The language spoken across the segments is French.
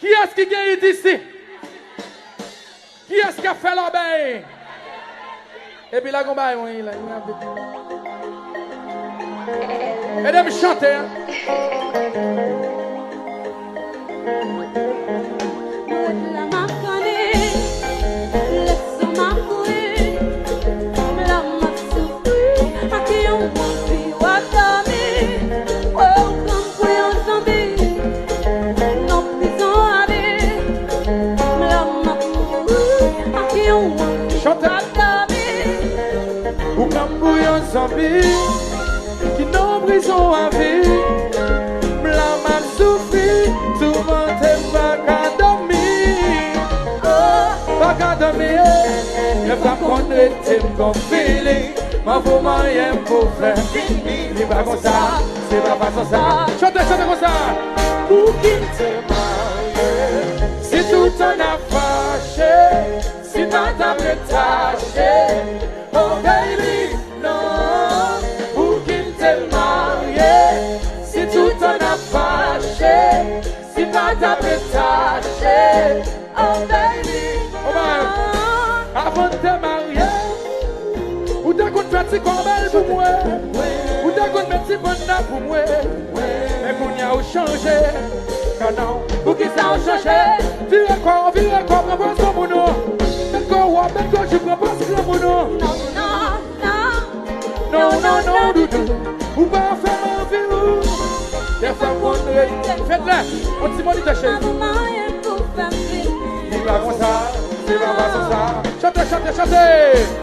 Qui est-ce qui gagne ici? Qui est-ce qui a fait l'abeille? Et puis là, on va y aller. Mesdames, chantez. Zombie qui n'ont prison à vie, blanc m'a souffri, souvent t'es pas qu'à dormir, pas qu'à dormir, ne pas connaître tes bons feelings, ma vaut moyen pour faire, c'est pas comme ça, c'est pas façon ça, chantez comme ça, pour qui t'es marié, si tout t'en a fâché, si t'en t'as détaché, oh baby. Si pas t'as détaché, oh baby, avant de te marier, ou t'as qu'on fait si belle pour moi, ou t'as qu'on met si bonne pour moi, mais qu'on y a changé, non, pour qui ça a changé, vire encore, prends son mono, maintenant je prends pas ce mono, non, doudou, ou pas faire ma vie. Faites-la, on t'y monte ta chaise. Il va comme ça, il va comme ça. Chantez.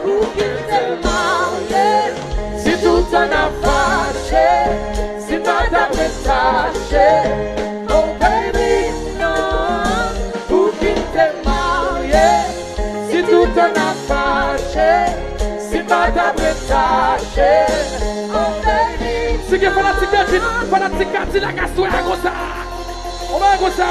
Pour qu'il te marie, si tout t'en a fâché, si pas t'as détaché, oh baby, non. Pour qu'il te marie, si tout t'en a fâché, si pas t'as détaché, oh baby. Si que fanatique la casse la gossa. On va gossa.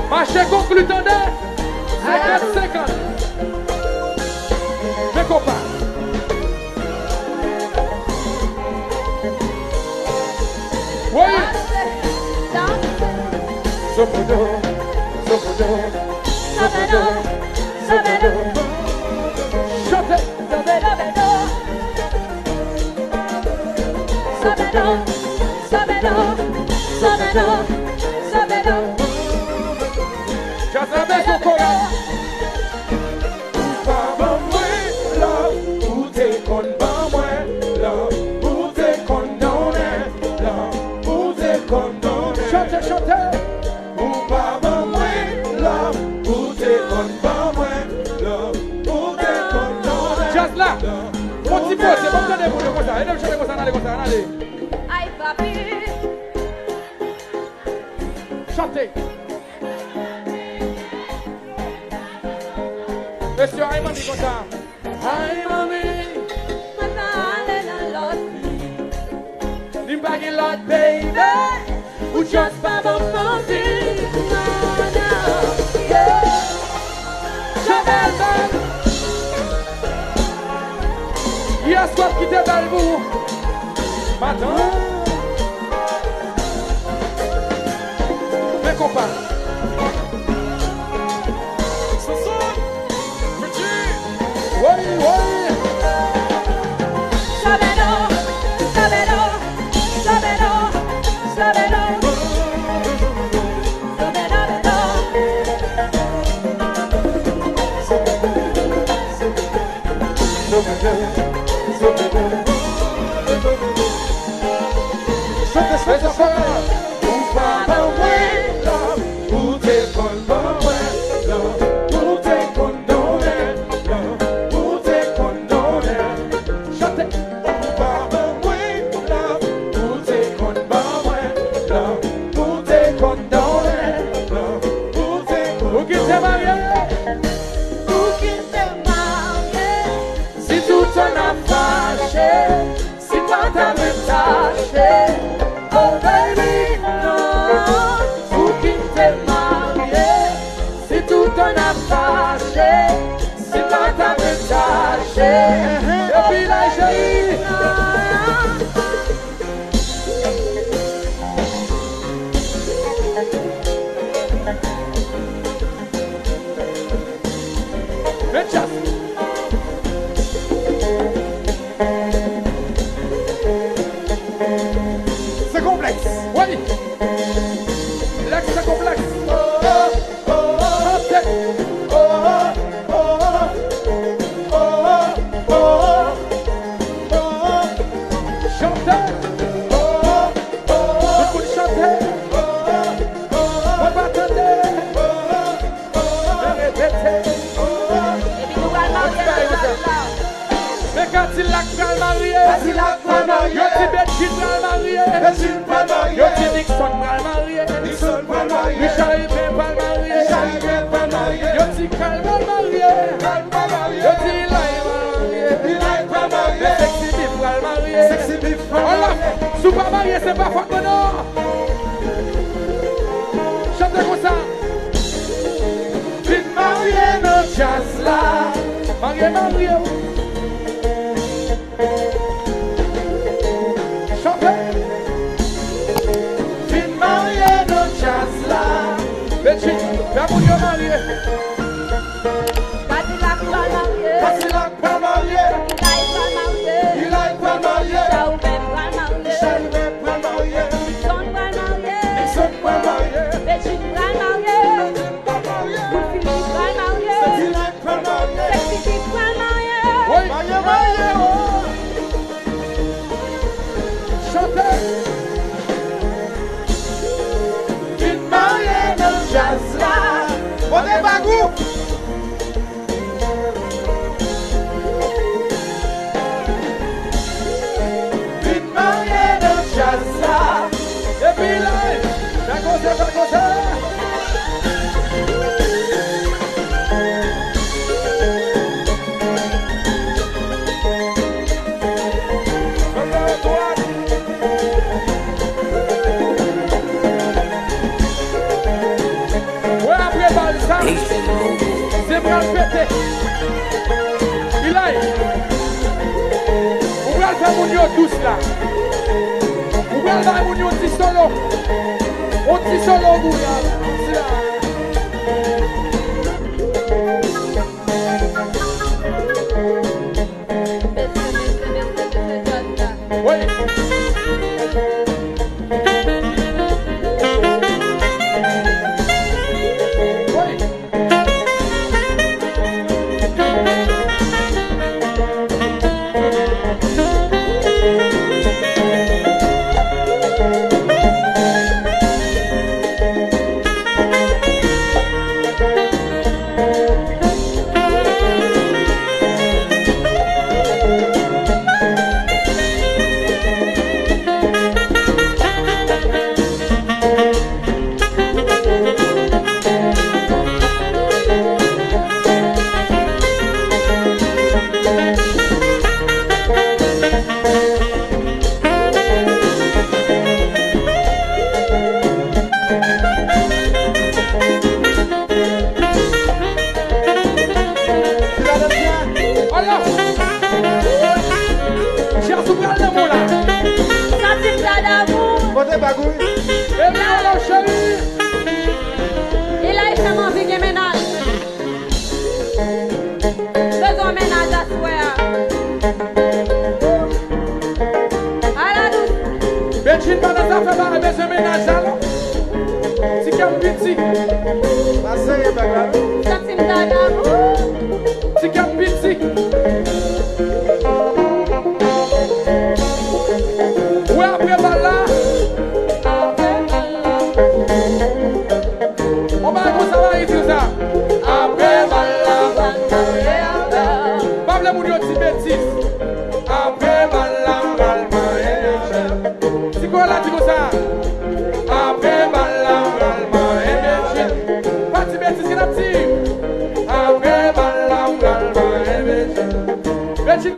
Marché conclu tendez. 50. Mes copains. Oui. Sopodo. Chantez. J'attrape son corps. Pas moi, love, pour te condamner, love, pour te condamner, love, pour te condamner. Chantez. Pas moi, love, pour te condamner, love, pour te condamner. Just là, mon petit pote, c'est bon, tenez-vous de comme ça. Et chanter comme ça, allez. Aïe, papi. Chantez. Monsieur Ayman dit comme ça. Aïe, mamie. Limba get lot, baby. Ou just pas bon fancy. Yeah. Chabelle, belle. Hier soir qui t'est belle, vous. Matin. Mes copains. Si pas t'as détaché, oh baby. Chantez. Oh, oh, oh. Tout le monde chantez. Oh, oh, oh. On va attendre. Oh, oh, oh. Répétez. Oh, oh, oh. Mais quand il a pral marié, yo ti Betty pral marié, yo ti Nixon pral marié, Richard Iben pral marié, yo ti Carl pral marié, yo ti Eli pral marié, Sexy Beef pral marié. Voilà, si pas marié c'est pas fort non. Chantez comme ça. Vite marié dans jazz là, marié. Chantez. Fin marié dans jazz là. Betty, la moun yo marié. Cadillac pas marié. Pas marié. Eli pas marié. Chauben pas marié. Nixon pas marié. Betty pas marié. Philippe pas marié. Sexy Beef pas marié. Oui. Chantez. Fin marié dans jazz là. On est bagou. Fin marié dans jazz là. Et puis là, ça cause. C'est pour le péter. Il aille. On va le faire mon tous là. On va le faire mon petit solo. On petit solo vous là. C'est là. Oui. Il a été envie de ménage. Besoin de ménage à souhait. À la douce. Betty, pas dans sa fait pas besoin de ménage là. Si comme petit. Si comme petit. Ouais, après là. On va comme ça va et tout ça. Après là. Pas le moun yo ti bêtise. Après là. C'est quoi là, dis-moi ça?